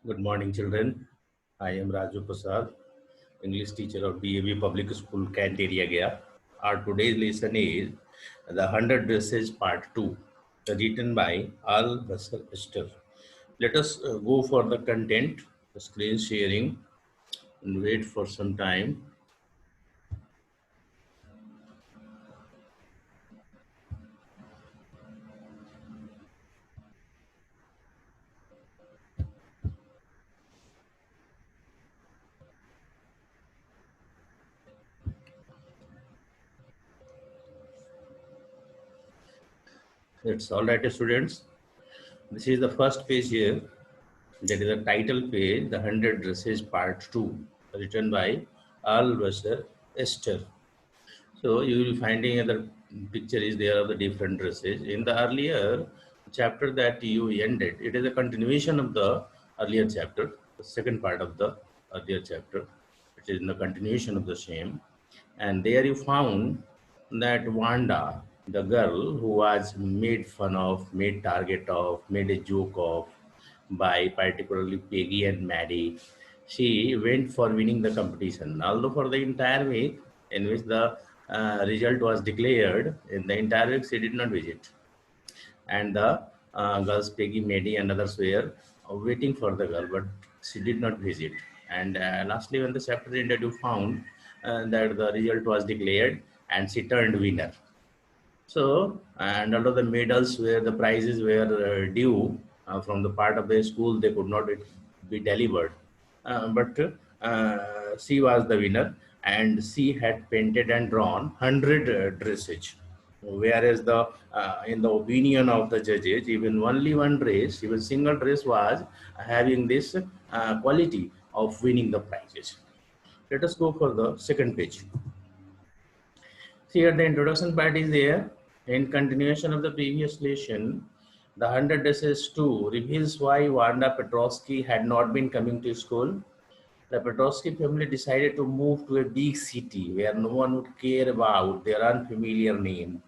Good morning, children. I am Raju Prasad, English teacher of DAV Public School, Kent area Gaya. Our today's lesson is The 100 Dresses Part 2, written by Al Basar Esther. Let us go for the content, the screen sharing, and wait for some time. It's all right, students. This is the first page here. That is the title page, The 100 Dresses Part 2, written by Al Basar Esther. So you will finding other picture is there of the different dresses. In the earlier chapter that you ended, it is a continuation of the earlier chapter, the second part of the earlier chapter, which is in the continuation of the same. And there you found that Wanda, the girl who was made fun of, made target of, made a joke of by particularly Peggy and Maddie, she went for winning the competition. Although for the entire week in which the result was declared, in the entire week she did not visit. And the girls Peggy, Maddie and others were waiting for the girl, but she did not visit. And lastly, when the chapter ended, you found that the result was declared and she turned winner. So, and although the medals where the prizes were due from the part of the school, they could not be delivered. But she was the winner, and she had painted and drawn 100 dresses. Whereas the in the opinion of the judges, even only one dress, even single dress was having this quality of winning the prizes. Let us go for the second page. Here the introduction part is there. In continuation of the previous lesson, the 100 Days 2 reveals why Wanda Petrovsky had not been coming to school. The Petrovsky family decided to move to a big city where no one would care about their unfamiliar name.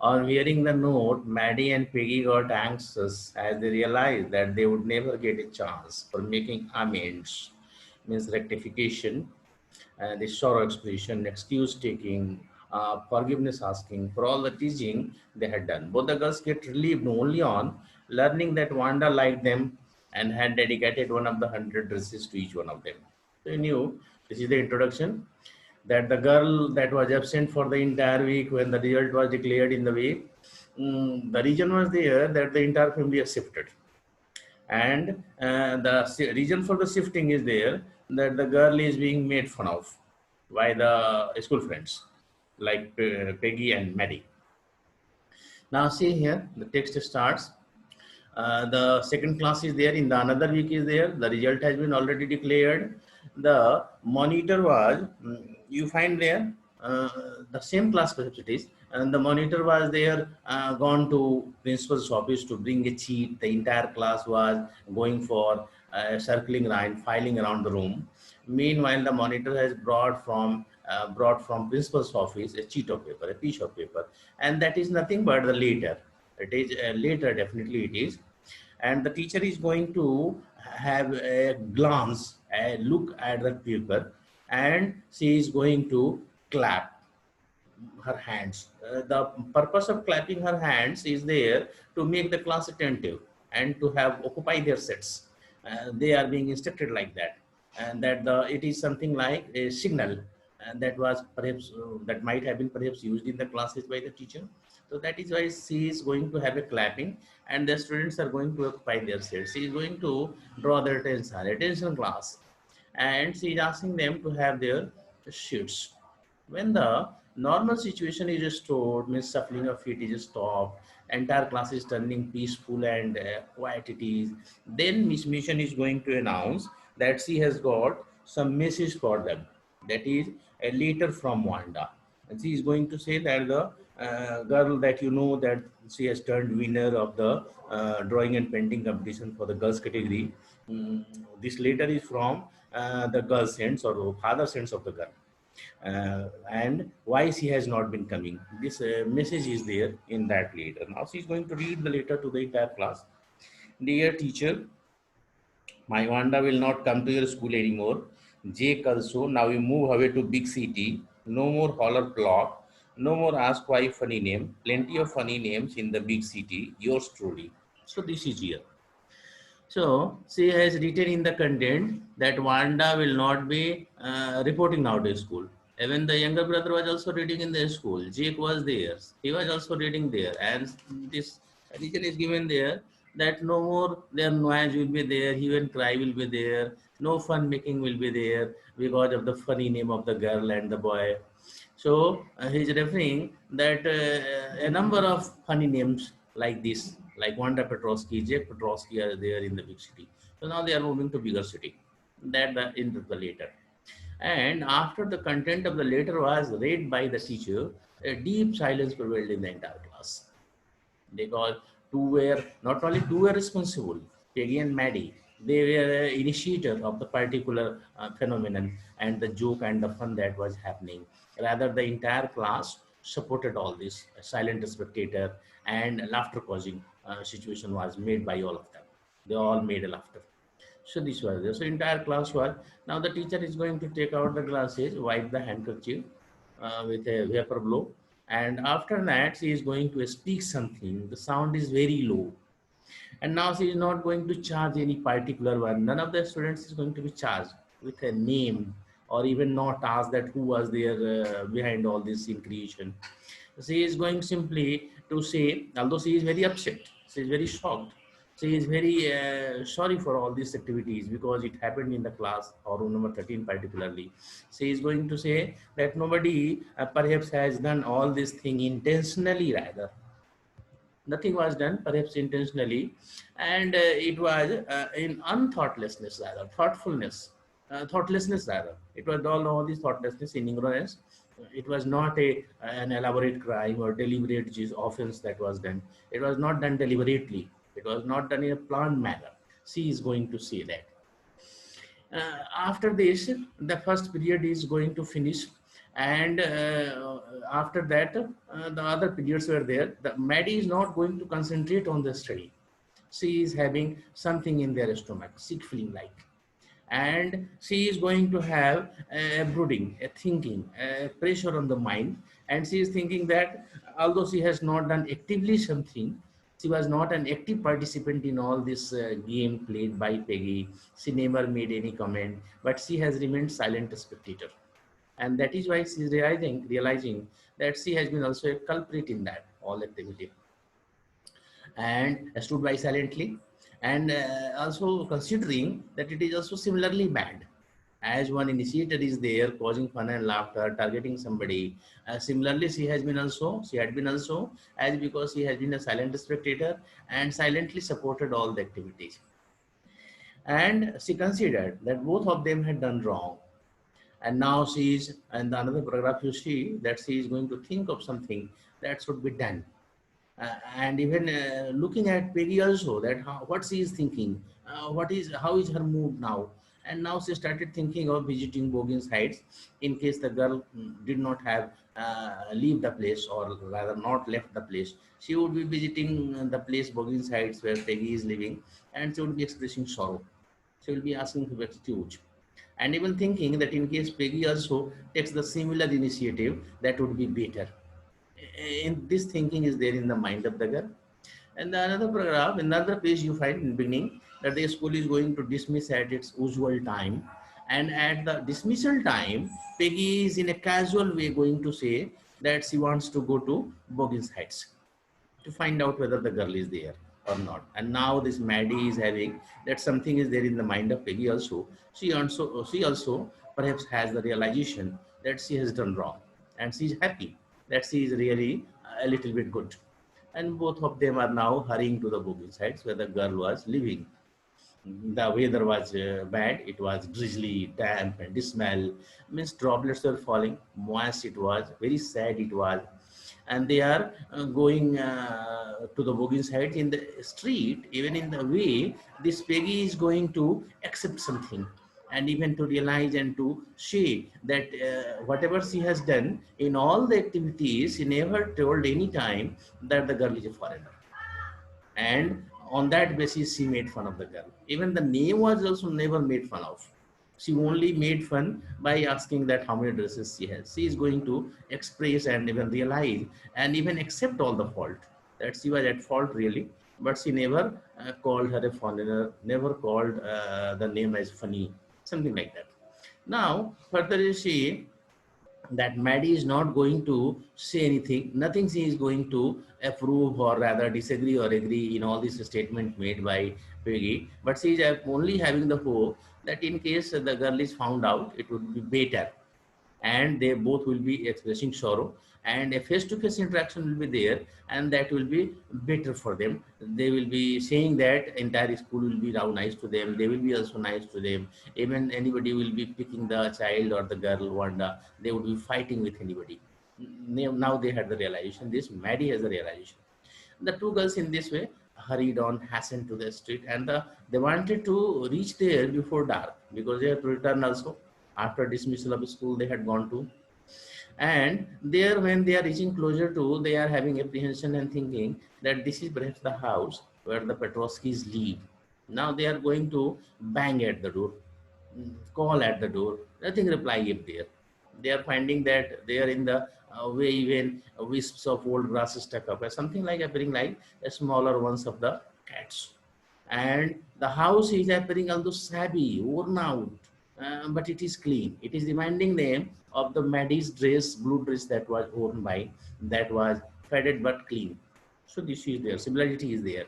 On hearing the note, Maddie and Peggy got anxious as they realized that they would never get a chance for making amends, means rectification, the sorrow expression, excuse taking, forgiveness asking for all the teaching they had done. Both the girls get relieved only on learning that Wanda liked them and had dedicated one of the 100 dresses to each one of them. So you knew, this is the introduction, that the girl that was absent for the entire week when the result was declared in the week, the reason was there that the entire family has shifted. And the reason for the shifting is there that the girl is being made fun of by the school friends like Peggy and Maddie. Now see here, the text starts. The second class is there, in the another week is there, the result has been already declared. The monitor was, you find there, the same class perhaps it is, and the monitor was there, gone to principal's office to bring a cheat. The entire class was going for circling around, filing around the room. Meanwhile, the monitor has brought from principal's office a sheet of paper, a piece of paper, and that is nothing but the later. It is later, definitely it is, and the teacher is going to have a glance, a look at the paper, and she is going to clap her hands. The purpose of clapping her hands is there to make the class attentive and to have occupy their sets. They are being instructed like that, and that it is something like a signal, and that was perhaps that might have been perhaps used in the classes by the teacher. So that is why she is going to have a clapping, and the students are going to occupy their sets. She is going to draw their attention class, and she is asking them to have their sheets. When the normal situation is restored, means shuffling of feet is stopped, entire class is turning peaceful and quiet it is, then Miss Mission is going to announce that she has got some message for them. That is a letter from Wanda. And she is going to say that the girl that you know that she has turned winner of the drawing and painting competition for the girls category. This letter is from the girl sense or father sense of the girl, and why she has not been coming. This message is there in that letter. Now she is going to read the letter to the entire class. Dear teacher, My Wanda will not come to your school anymore. Jake also, now we move away to big city. No more holler plot. No more ask why funny name. Plenty of funny names in the big city. Yours truly. So this is here. So she has written in the content that Wanda will not be reporting now to school. Even the younger brother was also reading in the school. Jake was there. He was also reading there. And this reason is given there that no more their noise will be there, even cry will be there, no fun making will be there because of the funny name of the girl and the boy. So he's referring that a number of funny names like this, like Wanda Petrovsky, Jake Petrovsky are there in the big city. So now they are moving to bigger city. That in the later. And after the content of the letter was read by the teacher, a deep silence prevailed in the entire class. Because not only two were responsible, Peggy and Maddie, they were initiator of the particular phenomenon and the joke and the fun that was happening. Rather, the entire class supported all this. A silent spectator and laughter causing situation was made by all of them. They all made a laughter. So this was there. So entire class was, now the teacher is going to take out the glasses, wipe the handkerchief with a vapor blow. And after that, she is going to speak something. The sound is very low. And now she is not going to charge any particular one. None of the students is going to be charged with a name or even not ask that who was there behind all this in creation. She is going simply to say, although she is very upset, she is very shocked, she is very sorry for all these activities because it happened in the class or room number 13 particularly. She is going to say that nobody perhaps has done all this thing intentionally, rather nothing was done perhaps intentionally, and it was in unthoughtlessness, rather thoughtlessness, rather it was all this thoughtlessness in ignorance. It was not an elaborate crime or deliberate offense that was done. It was not done deliberately. It was not done in a planned manner. She is going to say that. After this, the first period is going to finish, and after that, the other periods were there. The Maddie is not going to concentrate on the study. She is having something in their stomach, sick feeling like, and she is going to have a brooding, a thinking, a pressure on the mind, and she is thinking that although she has not done actively something, she was not an active participant in all this game played by Peggy. She never made any comment, but she has remained silent spectator, and that is why she is realizing that she has been also a culprit in that all activity, and stood by silently, and also considering that it is also similarly bad as one initiator is there causing fun and laughter targeting somebody. Similarly, she had been also, as because she has been a silent spectator and silently supported all the activities, and she considered that both of them had done wrong. And now she is, and the another paragraph you see that she is going to think of something that should be done. And even looking at Peggy also, that what she is thinking, how is her mood now. And now she started thinking of visiting Bogin's Heights in case the girl did not have leave the place, or rather not left the place. She would be visiting the place Bogin's Heights where Peggy is living, and she would be expressing sorrow. She will be asking for refuge, and even thinking that in case Peggy also takes the similar initiative, that would be better. In this thinking is there in the mind of the girl. And the another paragraph, another page you find in beginning that the school is going to dismiss at its usual time. And at the dismissal time, Peggy is in a casual way going to say that she wants to go to Boggins Heights to find out whether the girl is there or not. And now this Maddie is having that something is there in the mind of Peggy also. She also perhaps has the realization that she has done wrong, and she is happy that she is really a little bit good. And both of them are now hurrying to the booking sites where the girl was living. The weather was bad. It was drizzly, damp, and dismal. Means droplets were falling. Moist it was. Very sad it was. And they are going to the booking site in the street. Even in the way, this Peggy is going to accept something, and even to realize and to see that whatever she has done in all the activities, she never told any time that the girl is a foreigner. And On that basis, she made fun of the girl. Even the name was also never made fun of. She only made fun by asking that how many dresses she has. She is going to express and even realize and even accept all the fault that she was at fault really, but she never called her a foreigner, never called the name as funny, something like that. Now, further you see that Maddie is not going to say anything, nothing she is going to approve or rather disagree or agree in all these statements made by Peggy, but she is only having the hope that in case the girl is found out, it would be better and they both will be expressing sorrow and a face-to-face interaction will be there and that will be better for them. They will be saying that entire school will be now nice to them, they will be also nice to them, even anybody will be picking the child or the girl Wanda, they would be fighting with anybody. Now they had the realization, this Maddie has the realization. The two girls in this way hurried on, hastened to the street, and they wanted to reach there before dark because they had to return also. After dismissal of school, they had gone to. And there, when they are reaching closer to, they are having apprehension and thinking that this is perhaps the house where the Petrovskis live. Now they are going to bang at the door, call at the door. Nothing reply if there. They are finding that they are in the way even wisps of old grass stuck up, or something like appearing like a smaller ones of the cats. And the house is appearing although shabby, worn out, but it is clean. It is reminding them of the Maddie's dress, blue dress that was worn by, that was faded but clean. So this is there, similarity is there.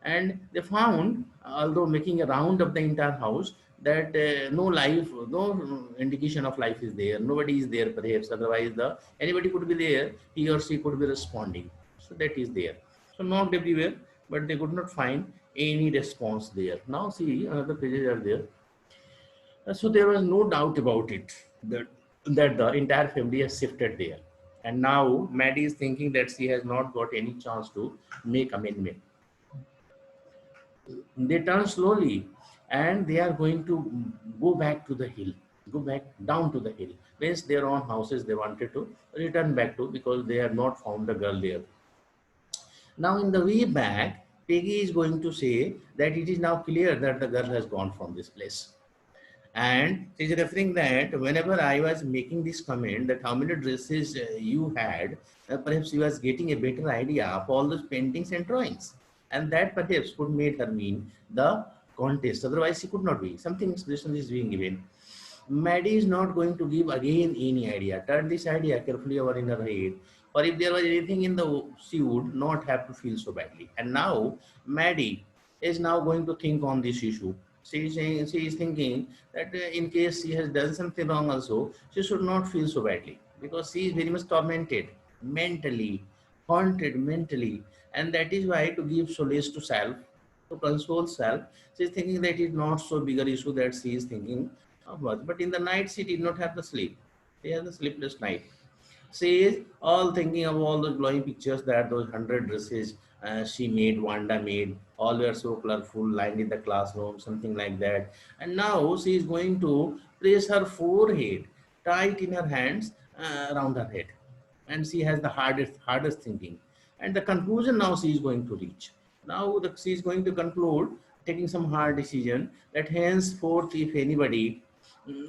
And they found, although making a round of the entire house, that no life, no indication of life is there. Nobody is there, perhaps. Otherwise, the anybody could be there. He or she could be responding. So that is there. So knocked everywhere, but they could not find any response there. Now see, another pages are there. So there was no doubt about it that the entire family has shifted there. And now Maddie is thinking that she has not got any chance to make amendment. They turn slowly and they are going to go back to the hill, go back down to the hill. Means their own houses they wanted to return back to because they have not found the girl there. Now, in the way back, Peggy is going to say that it is now clear that the girl has gone from this place. And she's referring that whenever I was making this comment that how many dresses you had, perhaps she was getting a better idea of all those paintings and drawings. And that perhaps could make her mean the contest. Otherwise, she could not be. Something expression is being given. Maddie is not going to give again any idea. Turn this idea carefully over in her head. Or if there was anything in the, she would not have to feel so badly. And now Maddie is now going to think on this issue. She is saying, she is thinking that in case she has done something wrong also, she should not feel so badly because she is very much tormented mentally, haunted mentally. And that is why to give solace to self, to console self, she is thinking that it is not so bigger issue that she is thinking of what. But in the night, she did not have the sleep. She has a sleepless night. She is all thinking of all those glowing pictures that those 100 dresses she made, Wanda made, all were so colorful, lined in the classroom, something like that. And now she is going to place her forehead tight in her hands around her head. And she has the hardest thinking. And the conclusion now she is going to reach. Now she is going to conclude, taking some hard decision that henceforth, if anybody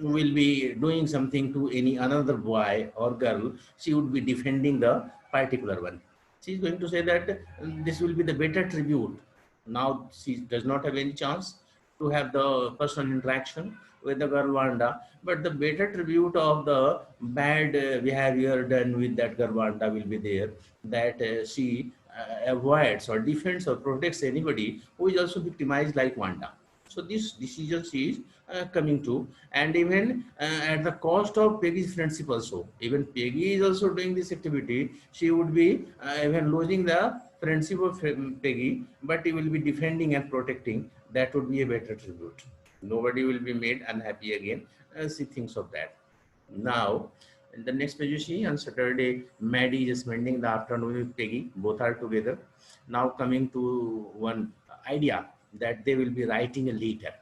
will be doing something to any another boy or girl, she would be defending the particular one. She is going to say that this will be the better tribute. Now she does not have any chance to have the personal interaction with the girl Wanda, but the better tribute of the bad behavior done with that girl Wanda will be there, that she avoids or defends or protects anybody who is also victimized like Wanda. So this decision she is coming to, and even at the cost of Peggy's friendship also. Even Peggy is also doing this activity. She would be even losing the friendship of Peggy, but he will be defending and protecting. That would be a better tribute. Nobody will be made unhappy again. She thinks of that. Now, in the next page you see on Saturday, Maddie is spending the afternoon with Peggy. Both are together. Now coming to one idea that they will be writing a letter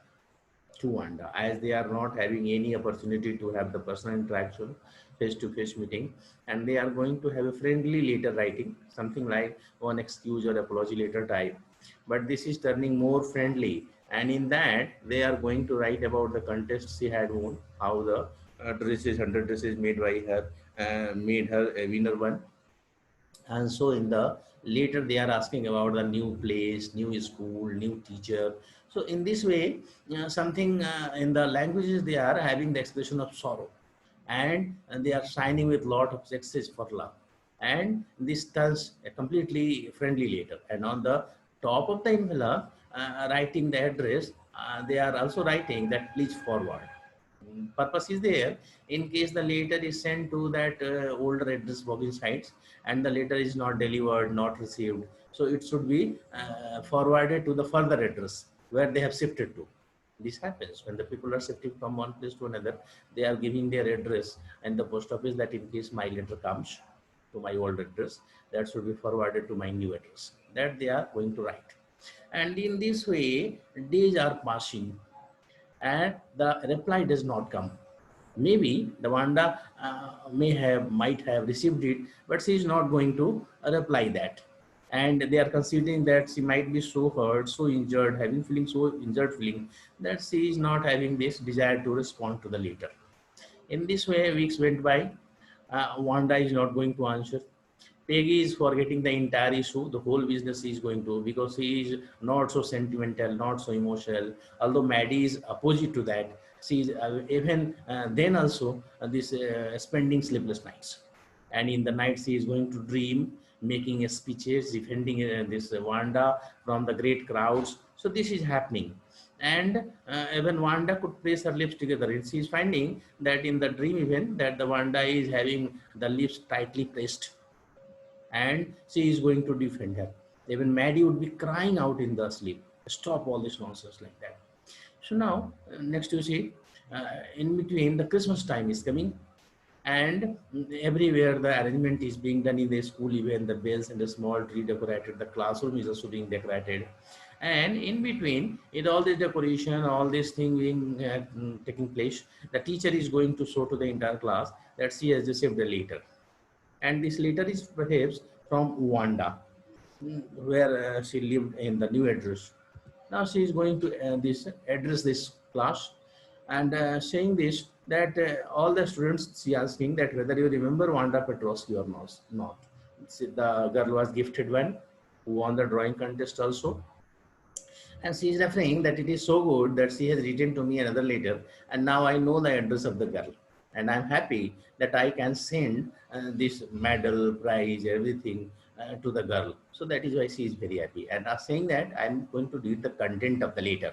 to Wanda as they are not having any opportunity to have the personal interaction, face-to-face meeting, and they are going to have a friendly letter writing, something like one excuse or apology letter type. but this is turning more friendly. And in that, they are going to write about the contest she had won, how the dresses, 100 dresses made by her, made her a winner one. And so in the later they are asking about the new place, new school, new teacher. So in this way, something in the languages they are having the expression of sorrow, and they are signing with lot of success for love, and this turns a completely friendly later. And on the top of the envelope, writing the address, they are also writing that please forward. Purpose is there in case the letter is sent to that older address box sites, and the letter is not delivered, not received, so it should be forwarded to the further address where they have shifted to. This happens when the people are shifting from one place to another. They are giving their address and the post office that in case my letter comes to my old address, that should be forwarded to my new address, that they are going to write. And in this way, days are passing and the reply does not come. Maybe the Wanda might have received it, but she is not going to reply that. And they are considering that she might be so hurt, so injured, having feeling so injured feeling, that she is not having this desire to respond to the letter. In this way, weeks went by. Wanda is not going to answer. Peggy is forgetting the entire issue. The whole business is going to, because he is not so sentimental, not so emotional. Although Maddie is opposite to that, she is even then also this spending sleepless nights. And in the night, she is going to dream, making speeches, defending this Wanda from the great crowds. So this is happening. And even Wanda could place her lips together. And she is finding that in the dream event that the Wanda is having the lips tightly pressed, and she is going to defend her. Even Maddie would be crying out in the sleep, stop all this nonsense like that. So now, next you see, in between the Christmas time is coming, and everywhere the arrangement is being done in the school, even the bells and the small tree decorated, the classroom is also being decorated. And in between, in all this decoration, all this thing being taking place, the teacher is going to show to the entire class that she has received a letter, and this letter is perhaps from Wanda, where she lived in the new address. Now she is going to this address this class, and saying this that all the students, she asking that whether you remember Wanda Petrovsky or not. Not. The girl was gifted one who won the drawing contest also, and she is referring that it is so good that she has written to me another letter, and now I know the address of the girl, and I'm happy that I can send this medal, prize, everything to the girl. So that is why she is very happy. And saying that, I'm going to read the content of the letter.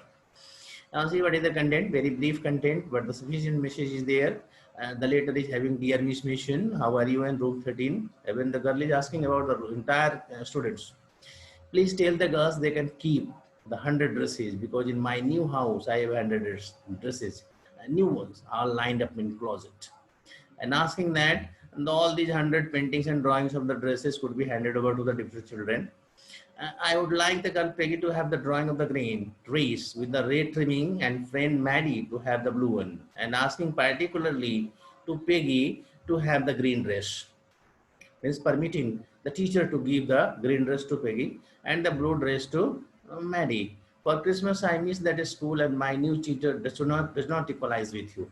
Now see what is the content, very brief content, but the sufficient message is there. The letter is having, dear Miss Mission, how are you in room 13? When the girl is asking about the entire students, please tell the girls they can keep the 100 dresses, because in my new house I have 100 dresses, new ones, all lined up in closet. And asking that all these 100 paintings and drawings of the dresses could be handed over to the different children. I would like the girl Peggy to have the drawing of the green dress with the red trimming, and friend Maddie to have the blue one. And asking particularly to Peggy to have the green dress, means permitting the teacher to give the green dress to Peggy and the blue dress to Maddie. For Christmas, I miss that school, and my new teacher does not equalize with you.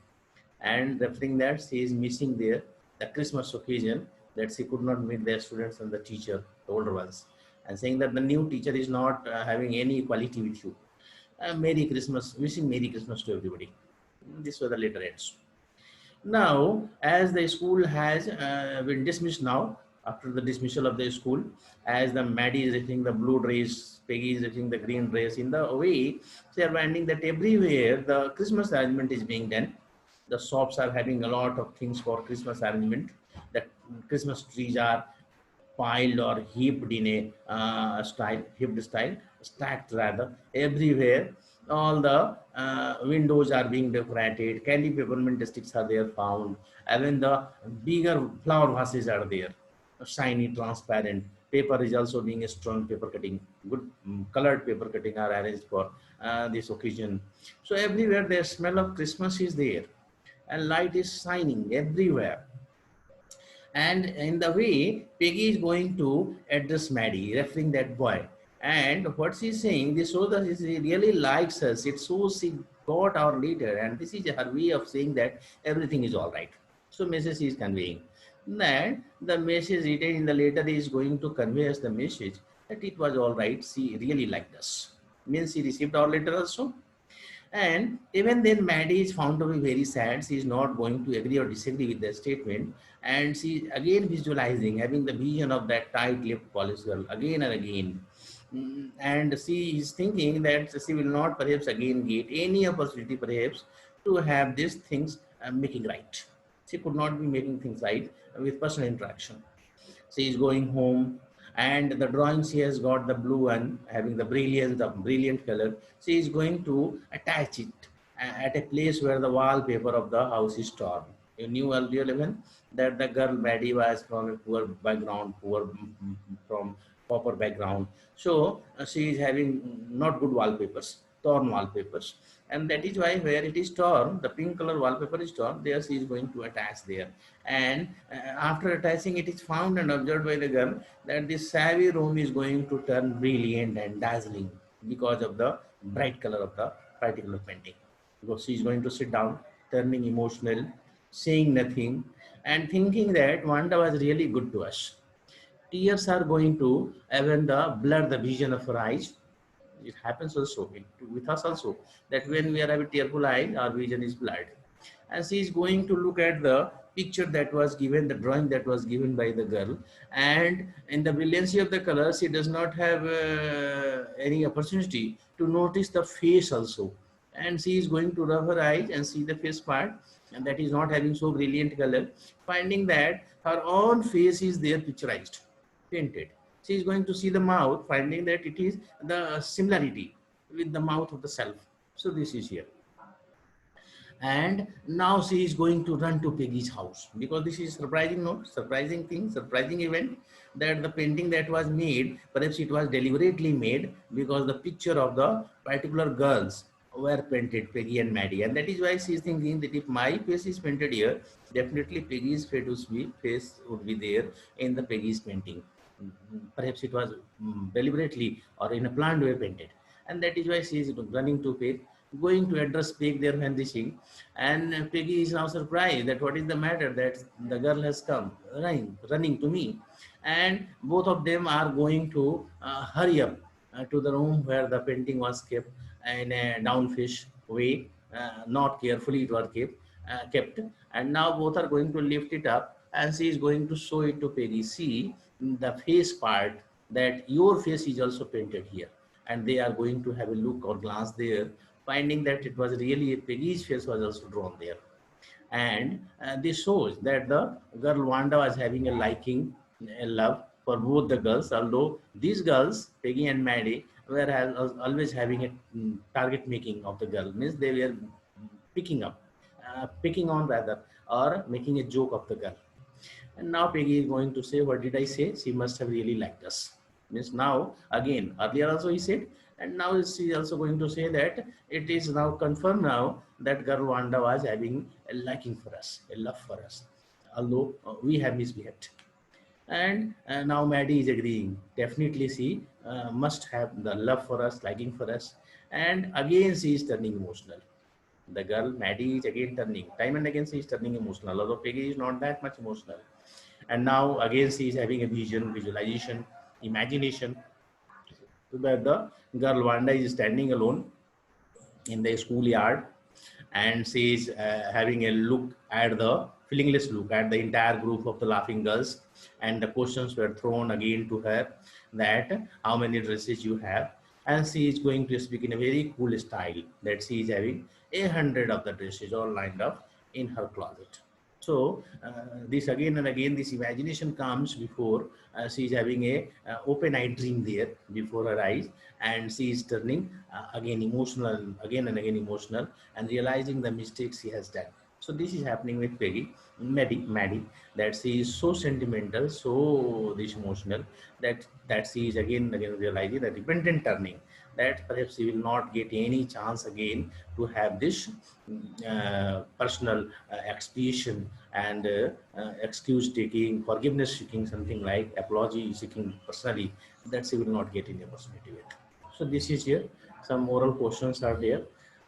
And referring that she is missing there the Christmas occasion, that she could not meet their students and the teacher, the older ones, and saying that the new teacher is not having any equality with you. Merry Christmas, wishing Merry Christmas to everybody. This was the letter ends. Now, as the school has been dismissed now, after the dismissal of the school, as the Maddie is writing the blue dress, Peggy is writing the green dress, in the way, they are finding that everywhere the Christmas arrangement is being done. The shops are having a lot of things for Christmas arrangement. The Christmas trees are piled or heaped in a heaped style, stacked rather, everywhere. All the windows are being decorated, candy peppermint sticks are there found, even the bigger flower vases are there, shiny, transparent. Paper is also being a strong paper cutting, good colored paper cutting are arranged for this occasion. So everywhere the smell of Christmas is there, and light is shining everywhere. And in the way, Peggy is going to address Maddie, referring that boy. And what she's saying, this shows that she really likes us. It shows she got our leader, and this is her way of saying that everything is all right. So message she is conveying. Then the message written in the letter is going to convey us the message that it was all right. She really liked us. Means she received our letter also. And even then, Maddie is found to be very sad. She is not going to agree or disagree with the statement. And she again visualizing, having the vision of that tight-lipped police girl again and again. And she is thinking that she will not perhaps again get any opportunity perhaps to have these things making right. She could not be making things right with personal interaction. She is going home, and the drawing she has got the blue one having the brilliance of brilliant color. She is going to attach it at a place where the wallpaper of the house is torn. You knew earlier even that the girl Maddie was from a poor background, from pauper background. So she is having not good wallpapers, torn wallpapers, and that is why where it is torn, the pink color wallpaper is torn, there she is going to attach there. And after attaching, it is found and observed by the girl that this savvy room is going to turn brilliant and dazzling because of the bright color of the particular painting. Because she is going to sit down, turning emotional, saying nothing, and thinking that Wanda was really good to us. Tears are going to even the blur the vision of her eyes. It happens also with us also, that when we are having tearful eye, our vision is blurred. And she is going to look at the picture that was given, the drawing that was given by the girl, and in the brilliancy of the colors, she does not have any opportunity to notice the face also. And she is going to rub her eyes and see the face part, and that is not having so brilliant color, finding that her own face is there picturized, painted. She is going to see the mouth, finding that it is the similarity with the mouth of the self. So this is here. And now she is going to run to Peggy's house, because this is surprising note, surprising thing, surprising event, that the painting that was made, perhaps it was deliberately made because the picture of the particular girls were painted, Peggy and Maddie, and that is why she is thinking that if my face is painted here, definitely Peggy's face would be there in the Peggy's painting. Perhaps it was deliberately or in a planned way painted, and that is why she is running to Peg, going to address Peg there vanishing. And Peggy is now surprised that what is the matter, that the girl has come running to me. And both of them are going to hurry up to the room where the painting was kept in a downfish way, not carefully it was kept. And now both are going to lift it up, and she is going to show it to Peggy. See the face part, that your face is also painted here. And they are going to have a look or glance there, finding that it was really Peggy's face was also drawn there. And this shows that the girl Wanda was having a liking, a love for both the girls, although these girls, Peggy and Maddie, were always having a target making of the girl, means they were picking up, picking on rather, or making a joke of the girl. And now Peggy is going to say, what did I say? She must have really liked us. Means now, again, earlier also he said, and now she is also going to say that it is now confirmed now that girl Wanda was having a liking for us, a love for us, although we have misbehaved. And now Maddie is agreeing. Definitely she must have the love for us, liking for us. And again she is turning emotional. The girl Maddie is again turning. Time and again she is turning emotional, although Peggy is not that much emotional. And now again she is having a vision, visualization, imagination, that the girl Wanda is standing alone in the schoolyard, and she is having a look at the feelingless look at the entire group of the laughing girls, and the questions were thrown again to her, that how many dresses you have. And she is going to speak in a very cool style that she is having 100 of the dresses all lined up in her closet. So this again and again, this imagination comes before she is having a open-eyed dream there before her eyes, and she is turning again emotional, again and again emotional, and realizing the mistakes she has done. So this is happening with Maddie, that she is so sentimental, so this emotional, that she is again and again realizing the repentant turning. that perhaps he will not get any chance again to have this personal expiation and excuse taking, forgiveness seeking, something like apology seeking personally, that he will not get any opportunity with. So this is here. Some moral questions are there.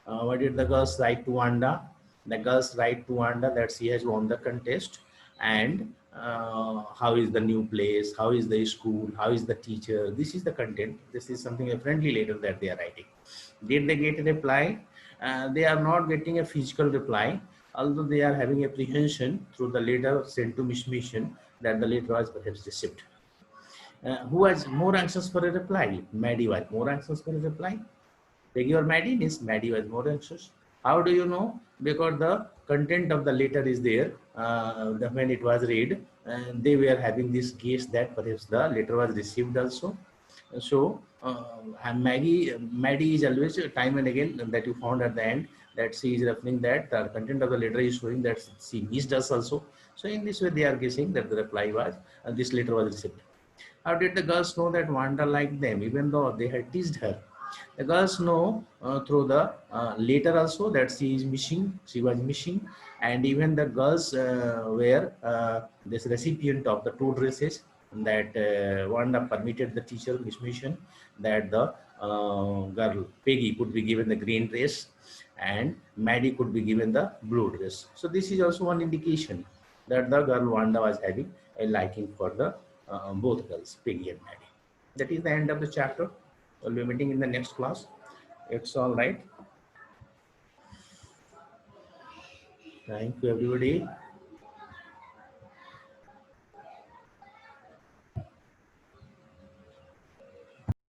What did the girls write to Wanda? The girls write to Wanda that she has won the contest, and how is the new place? How is the school? How is the teacher? This is the content. This is something a friendly letter that they are writing. Did they get a reply? They are not getting a physical reply, although they are having apprehension through the letter sent to Miss Mission that the letter was perhaps received. Who was more anxious for a reply? Maddie was more anxious for a reply. Peggy or Maddie? Means Maddie was more anxious. How do you know? Because the content of the letter is there. When it was read, they were having this guess that perhaps the letter was received also. So, and Maddie is always time and again that you found at the end that she is referring that the content of the letter is showing that she missed us also. So, in this way, they are guessing that the reply was this letter was received. How did the girls know that Wanda liked them, even though they had teased her? The girls know through the letter also that she is missing, she was missing, and even the girls were this recipient of the two dresses that Wanda permitted the teacher, Miss Mission, that the girl Peggy could be given the green dress and Maddie could be given the blue dress. So this is also one indication that the girl Wanda was having a liking for the both girls, Peggy and Maddie. That is the end of the chapter. We'll be meeting in the next class. It's all right. Thank you, everybody.